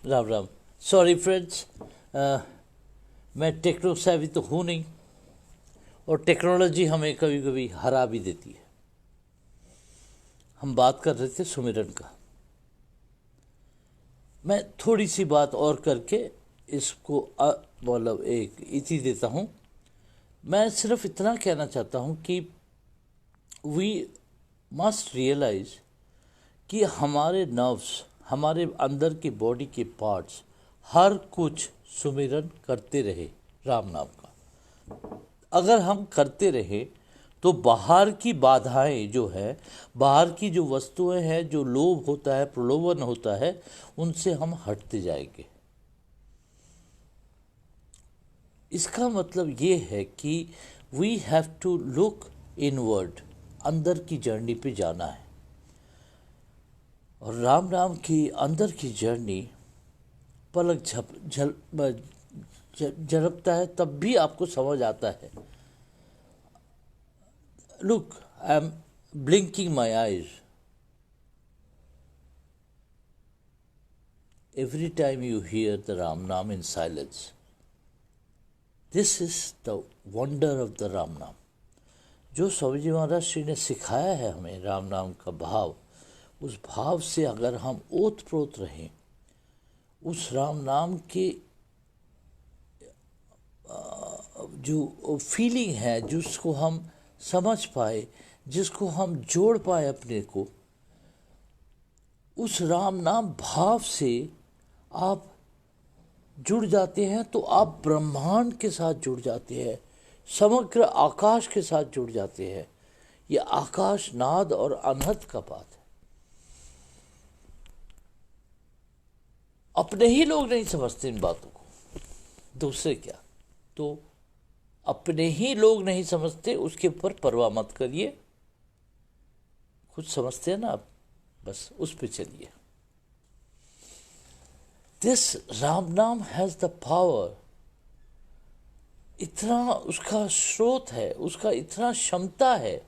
Ram Ram. Sorry friends, मैं techno सेवी तो हूँ नहीं, और टेक्नोलॉजी हमें कभी कभी हरा भी देती है। हम बात कर रहे थे सुमिरन का। मैं थोड़ी सी बात और करके इसको मतलब एक इति देता हूँ। मैं सिर्फ इतना कहना चाहता हूँ कि वी मस्ट रियलाइज कि हमारे नर्व्स, हमारे अंदर की बॉडी के पार्ट्स हर कुछ सुमिरन करते रहे राम नाम का। अगर हम करते रहे तो बाहर की बाधाएं जो है, बाहर की जो वस्तुएं हैं, जो लोभ होता है, प्रलोभन होता है, उनसे हम हटते जाएंगे। इसका मतलब ये है कि we have to look inward, अंदर की जर्नी पे जाना है। और राम नाम की अंदर की जर्नी पलक झपकता है तब भी आपको समझ आता है। Look, I am blinking my eyes every time you hear the Ram Nam in silence. This is the wonder of the Ram Nam. जो स्वामी जी महाराज श्री ने सिखाया है हमें राम नाम का भाव, उस भाव से अगर हम ओत प्रोत रहें, उस राम नाम के जो फीलिंग है, जिसको हम समझ पाए, जिसको हम जोड़ पाए अपने को, उस राम नाम भाव से आप जुड़ जाते हैं तो आप ब्रह्मांड के साथ जुड़ जाते हैं, समग्र आकाश के साथ जुड़ जाते हैं। ये आकाश नाद और अनहद का बात है। अपने ही लोग नहीं समझते इन बातों को, दूसरे क्या। तो अपने ही लोग नहीं समझते, उसके ऊपर परवाह मत करिए। खुद समझते हैं ना आप, बस उस पे चलिए। दिस राम नाम हैज द पावर, इतना उसका स्रोत है, उसका इतना क्षमता है,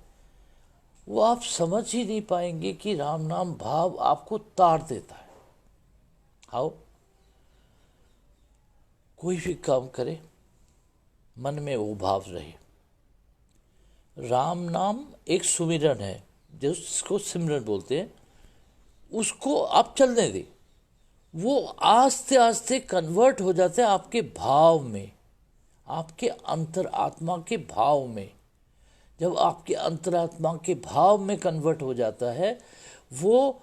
वो आप समझ ही नहीं पाएंगे कि राम नाम भाव आपको तार देता है। हाउ? कोई भी काम करे, मन में वो भाव रहे। राम नाम एक सुमिरन है, जिसको सिमरन बोलते हैं। उसको आप चलने दें, वो आस्ते आस्ते कन्वर्ट हो जाता है आपके भाव में, आपके अंतरात्मा के भाव में। जब आपके अंतरात्मा के भाव में कन्वर्ट हो जाता है, वो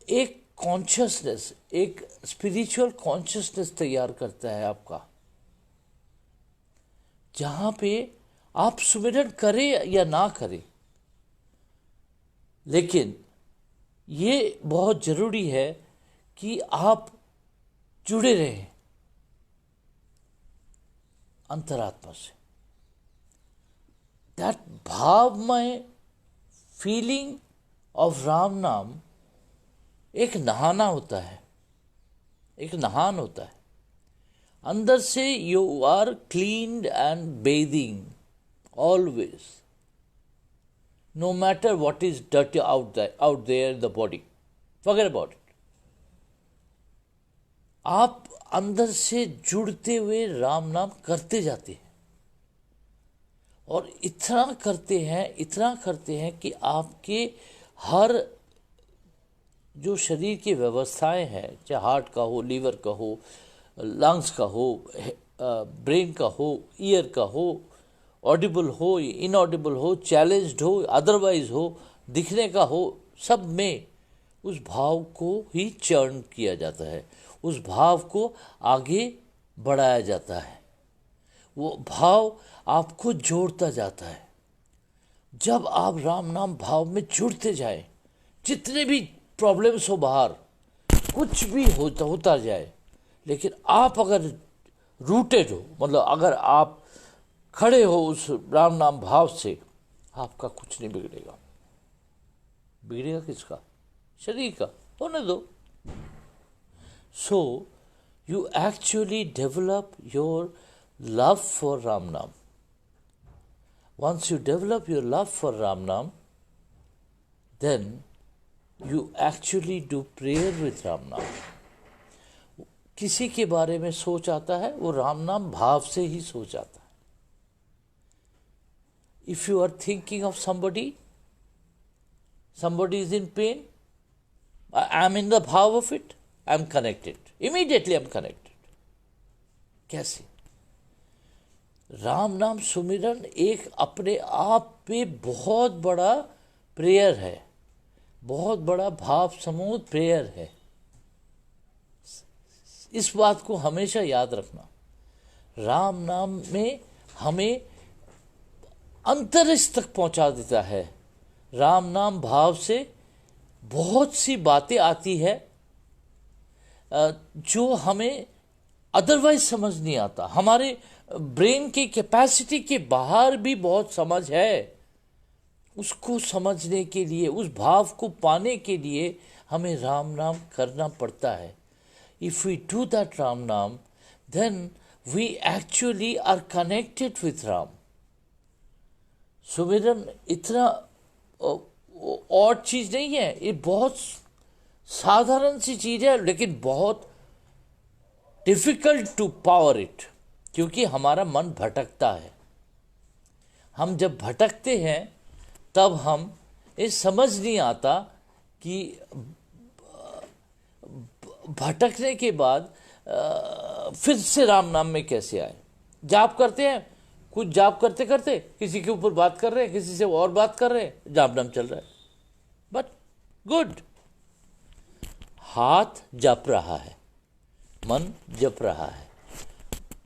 एक कॉन्शियसनेस, एक स्पिरिचुअल कॉन्शियसनेस तैयार करता है आपका, जहाँ पे आप सुमिरन करें या ना करें, लेकिन ये बहुत ज़रूरी है कि आप जुड़े रहें अंतरात्मा से। दैट भावमय फीलिंग ऑफ राम नाम एक नहाना होता है, एक नहान होता है। अंदर से you are cleaned and bathing always, no matter what is dirty out there in the body, forget about it. आप अंदर से जुड़ते हुए राम नाम करते जाते हैं, और इतना करते हैं कि आपके हर जो शरीर की व्यवस्थाएं हैं, चाहे हार्ट का हो, लीवर का हो, लंग्स का हो, ब्रेन का हो, ईयर का हो, ऑडिबल हो, इनऑडिबल हो, चैलेंज्ड हो, अदरवाइज हो, दिखने का हो, सब में उस भाव को ही चर्न किया जाता है, उस भाव को आगे बढ़ाया जाता है। वो भाव आपको जोड़ता जाता है। जब आप राम नाम भाव में जुड़ते जाए, जितने भी प्रॉब्लम्स हो बाहर, कुछ भी होता जाए, लेकिन आप अगर रूटेड हो, मतलब अगर आप खड़े हो उस राम नाम भाव से, आपका कुछ नहीं बिगड़ेगा। बिगड़ेगा किसका? शरीर का, होने दो। सो you actually develop your love for Ram Nam. Once you develop your love for Ram Nam, then you actually do prayer with Ram Nam. किसी के बारे में सोच आता है वो राम नाम भाव से ही सोच आता है। If you are thinking of somebody is in pain, I am in the भाव of it, I am connected, immediately I am connected। कैसे? राम नाम सुमिरन एक अपने आप पे बहुत बड़ा प्रेयर है, बहुत बड़ा भाव समूह प्रेयर है। इस बात को हमेशा याद रखना। राम नाम में हमें अंतरिक्ष तक पहुंचा देता है। राम नाम भाव से बहुत सी बातें आती है जो हमें अदरवाइज समझ नहीं आता। हमारे ब्रेन की कैपेसिटी के बाहर भी बहुत समझ है। उसको समझने के लिए, उस भाव को पाने के लिए हमें राम नाम करना पड़ता है। If we do that Ram नाम, then we actually are connected with Ram. सुमिरन इतना और चीज नहीं है, ये बहुत साधारण सी चीज है, लेकिन बहुत डिफिकल्ट टू पावर इट, क्योंकि हमारा मन भटकता है। हम जब भटकते हैं तब हम ये समझ नहीं आता कि भटकने के बाद फिर से राम नाम में कैसे आए। जाप करते हैं, कुछ जाप करते करते किसी के ऊपर बात कर रहे हैं, किसी से और बात कर रहे हैं, जाप नाम चल रहा है, बट गुड। हाथ जप रहा है, मन जप रहा है,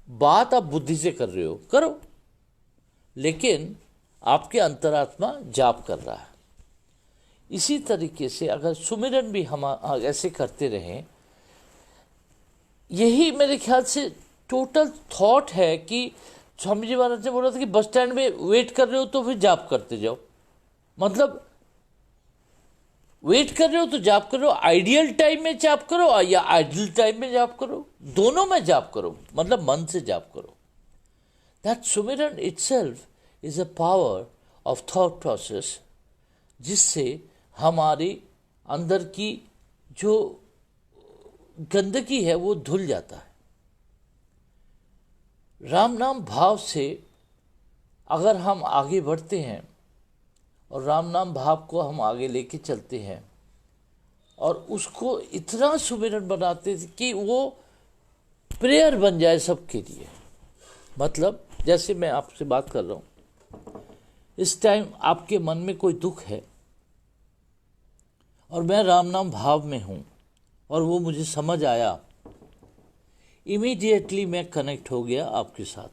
बात आप बुद्धि से कर रहे हो, करो, लेकिन आपके अंतरात्मा जाप कर रहा है। इसी तरीके से अगर सुमिरन भी हम ऐसे करते रहें, यही मेरे ख्याल से टोटल थॉट है कि स्वामी जी महाराज ने बोला था कि बस स्टैंड में वेट कर रहे हो तो फिर जाप करते जाओ। मतलब वेट कर रहे हो तो जाप करो, आइडियल टाइम में जाप करो या आइडियल टाइम में जाप करो, दोनों में जाप करो, मतलब मन से जाप करो। दैट सुमिरन itself is a power of thought process, जिससे हमारी अंदर की जो गंदगी है वो धुल जाता है। राम नाम भाव से अगर हम आगे बढ़ते हैं और राम नाम भाव को हम आगे लेके चलते हैं और उसको इतना सुमिरन बनाते थे कि वो प्रेयर बन जाए सबके लिए। मतलब जैसे मैं आपसे बात कर रहा हूँ, इस टाइम आपके मन में कोई दुख है और मैं राम नाम भाव में हूँ और वो मुझे समझ आया, इमीडिएटली मैं कनेक्ट हो गया आपके साथ।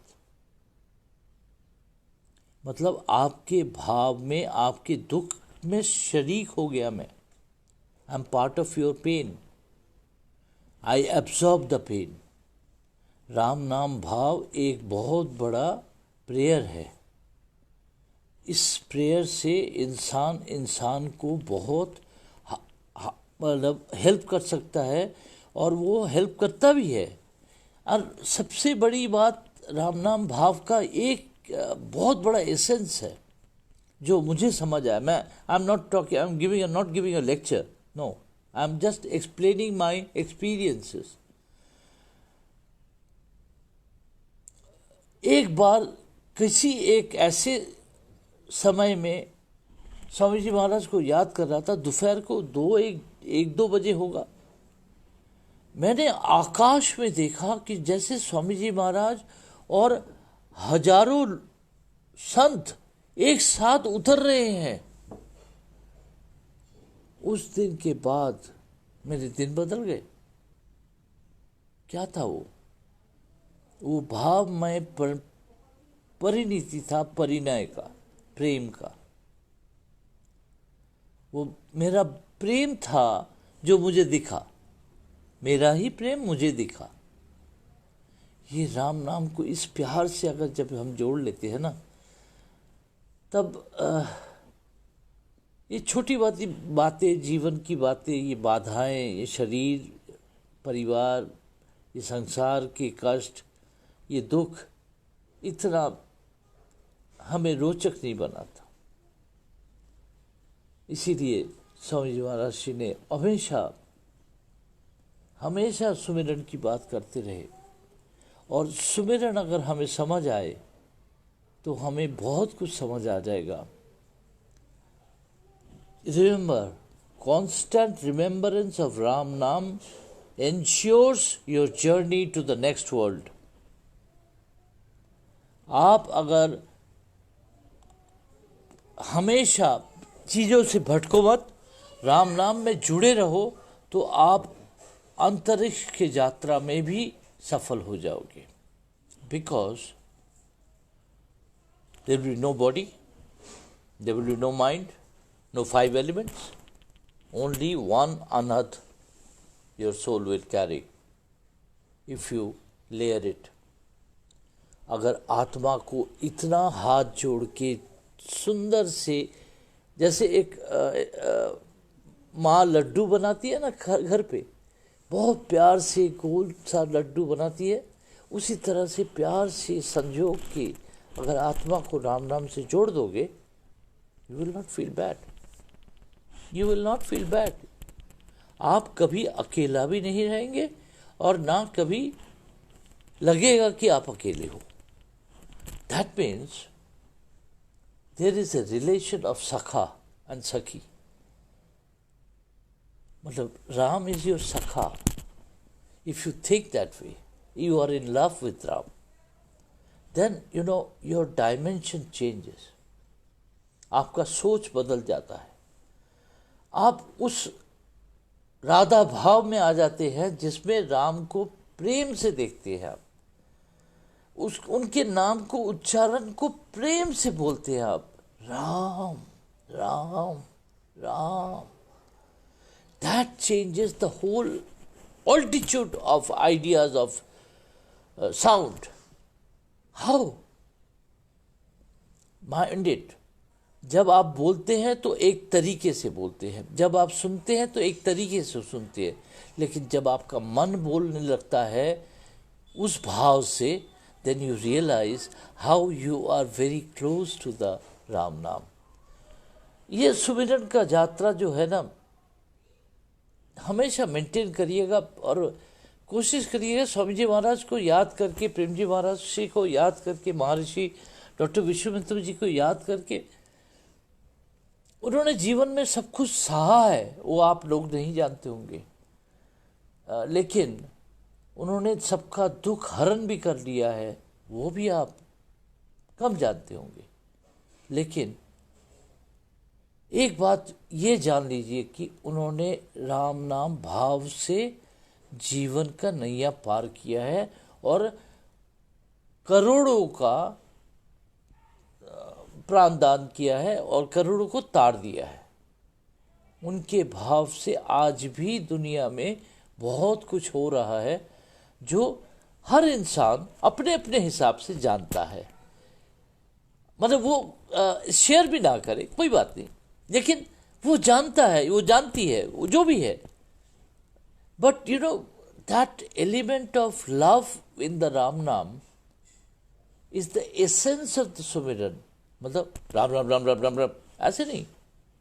मतलब आपके भाव में, आपके दुख में शरीक हो गया मैं। I am part of your pain, I absorb the pain. Ram नाम भाव एक बहुत बड़ा प्रेयर है। इस प्रेयर से इंसान को बहुत मतलब हेल्प कर सकता है, और वो हेल्प करता भी है। और सबसे बड़ी बात, राम नाम भाव का एक बहुत बड़ा एसेंस है जो मुझे समझ आया। मैं I am not talking, I am not giving a lecture, no, I am just explaining my experiences. एक बार किसी एक ऐसे समय में स्वामी जी महाराज को याद कर रहा था, दोपहर को 1-2 बजे होगा। मैंने आकाश में देखा कि जैसे स्वामी जी महाराज और हजारों संत एक साथ उतर रहे हैं। उस दिन के बाद मेरे दिन बदल गए। क्या था वो भावमय परिणति था, परिणय का, प्रेम का। वो मेरा प्रेम था जो मुझे दिखा, मेरा ही प्रेम मुझे दिखा। ये राम नाम को इस प्यार से अगर जब हम जोड़ लेते हैं ना, तब ये छोटी बातें, जीवन की बातें, ये बाधाएं, ये शरीर, परिवार, ये संसार के कष्ट, ये दुख इतना हमें रोचक नहीं बनाता। इसीलिए स्वामी जी महाराज जी ने हमेशा हमेशा सुमिरन की बात करते रहे, और सुमिरन अगर हमें समझ आए तो हमें बहुत कुछ समझ आ जाएगा। Remember, constant remembrance of Ram Nam ensures your journey to the next world. आप अगर हमेशा चीज़ों से भटको मत, राम नाम में जुड़े रहो, तो आप अंतरिक्ष की यात्रा में भी सफल हो जाओगे। Because there will be no body, there will be no mind, no five elements, only one अनहद your soul will carry if you layer it. अगर आत्मा को इतना हाथ जोड़ के सुंदर से, जैसे एक माँ लड्डू बनाती है ना घर पे, बहुत प्यार से गोल सा लड्डू बनाती है, उसी तरह से प्यार से संजोग के अगर आत्मा को राम नाम से जोड़ दोगे, you will not feel bad, you will not feel bad. आप कभी अकेला भी नहीं रहेंगे और ना कभी लगेगा कि आप अकेले हो। That means there is a relation of सखा एंड सखी। मतलब राम इज योर सखा। If you think that way, you are in love with Ram, then you know your dimension changes. आपका सोच बदल जाता है, आप उस राधा भाव में आ जाते हैं जिसमें राम को प्रेम से देखते हैं आप, उनके नाम को उच्चारण को प्रेम से बोलते हैं आप, Ram Ram Ram. That changes the whole altitude of ideas of sound. How? Mind it. जब आप बोलते हैं तो एक तरीके से बोलते हैं, जब आप सुनते हैं तो एक तरीके से सुनते हैं, लेकिन जब आपका मन बोलने लगता है उस भाव से, then you realize how you are very close to the Ram नाम। ये सुमिरन का यात्रा जो है ना, हमेशा मेंटेन करिएगा और कोशिश करिएगा स्वामी जी महाराज को याद करके, प्रेम जी महाराज जी को याद करके, महर्षि डॉक्टर विश्वामित्र जी को याद करके। उन्होंने जीवन में सब कुछ सहा है, वो आप लोग नहीं जानते होंगे, लेकिन उन्होंने सबका दुख हरण भी कर लिया है, वो भी आप कम जानते होंगे। लेकिन एक बात ये जान लीजिए कि उन्होंने राम नाम भाव से जीवन का नैया पार किया है और करोड़ों का प्राणदान किया है और करोड़ों को तार दिया है। उनके भाव से आज भी दुनिया में बहुत कुछ हो रहा है जो हर इंसान अपने अपने हिसाब से जानता है। मतलब वो शेयर भी ना करे कोई बात नहीं, लेकिन वो जानता है, वो जानती है, वो जो भी है। But you know that element of love in the Ram नाम is the essence of the सुमिरन। मतलब राम राम राम राम राम राम ऐसे नहीं,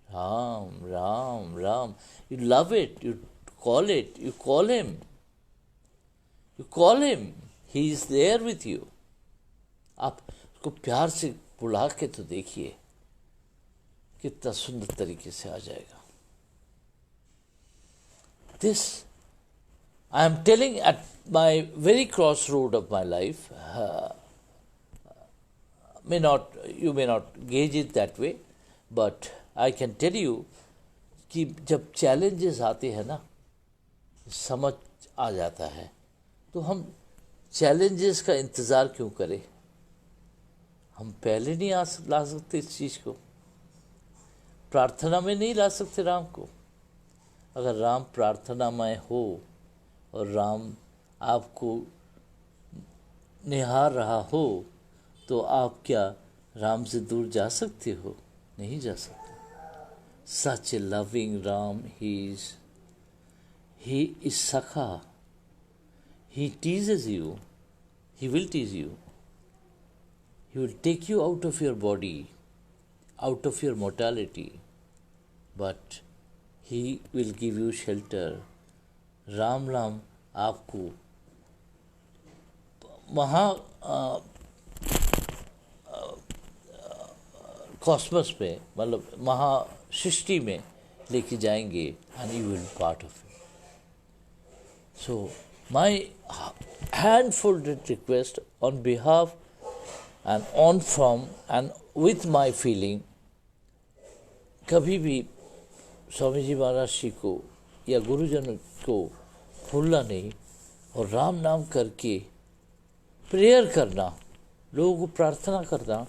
Ram Ram Ram, you love it, you call it, you call him, you call him, he is there with you. आप उसको प्यार से बुला के तो देखिए कितना सुंदर तरीके से आ जाएगा। This I am telling at my very cross road of my life. You may not gauge it that way, but I can tell you कि जब challenges आते हैं ना, समझ आ जाता है, तो हम challenges का इंतज़ार क्यों करें? हम पहले नहीं ला सकते इस चीज़ को, प्रार्थना में नहीं ला सकते राम को। अगर राम प्रार्थनामय हो और राम आपको निहार रहा हो, तो आप क्या राम से दूर जा सकते हो? नहीं जा सकते। Such a loving Ram, he is sakha, he teases you, he will tease you, he will take you out of your body, out of your mortality, but he will give you shelter, Ram नाम आपको महा cosmos में, मतलब महा सृष्टि में लेके जाएंगे, and you will part of it. So my hand-folded request on behalf and on from and with my feeling, कभी भी स्वामी जी महाराज जी को या गुरुजन को भूलना नहीं, और राम नाम करके प्रेयर करना, लोगों को प्रार्थना करना.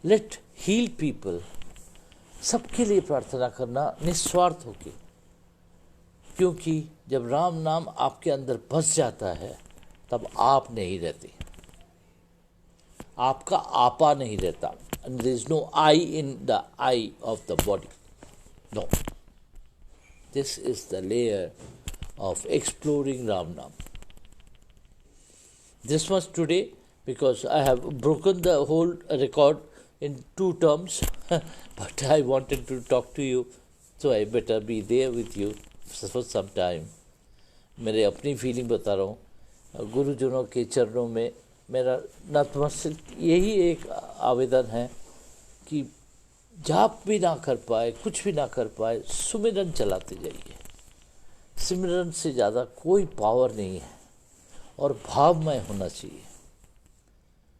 लेट हील पीपल, सबके लिए प्रार्थना करना निस्वार्थ होके, क्योंकि जब राम नाम आपके अंदर बस जाता है तब आप नहीं रहते, आपका आपा नहीं रहता. And there is no I in the I of the body. No. This is the layer of exploring Ram Nam. This was today because I have broken the whole record in 2 terms, but I wanted to talk to you, so I better be there with you for some time. मेरे अपनी feeling बता रहा हूँ. गुरुजनों के चरणों में मेरा नतमस्तक यही एक आवेदन है कि जाप भी ना कर पाए, कुछ भी ना कर पाए, सुमिरन चलाते जाइए. सिमरन से ज़्यादा कोई पावर नहीं है, और भावमय होना चाहिए.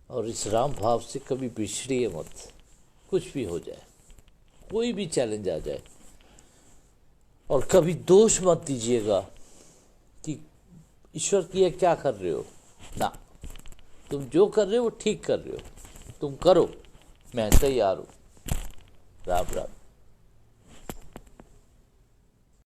और इस राम भाव से कभी बिछड़िए मत. कुछ भी हो जाए, कोई भी चैलेंज आ जाए, और कभी दोष मत दीजिएगा कि ईश्वर की ये क्या कर रहे हो. ना, तुम जो कर रहे हो वो ठीक कर रहे हो, तुम करो, मैं तैयार हूँ. राम राम.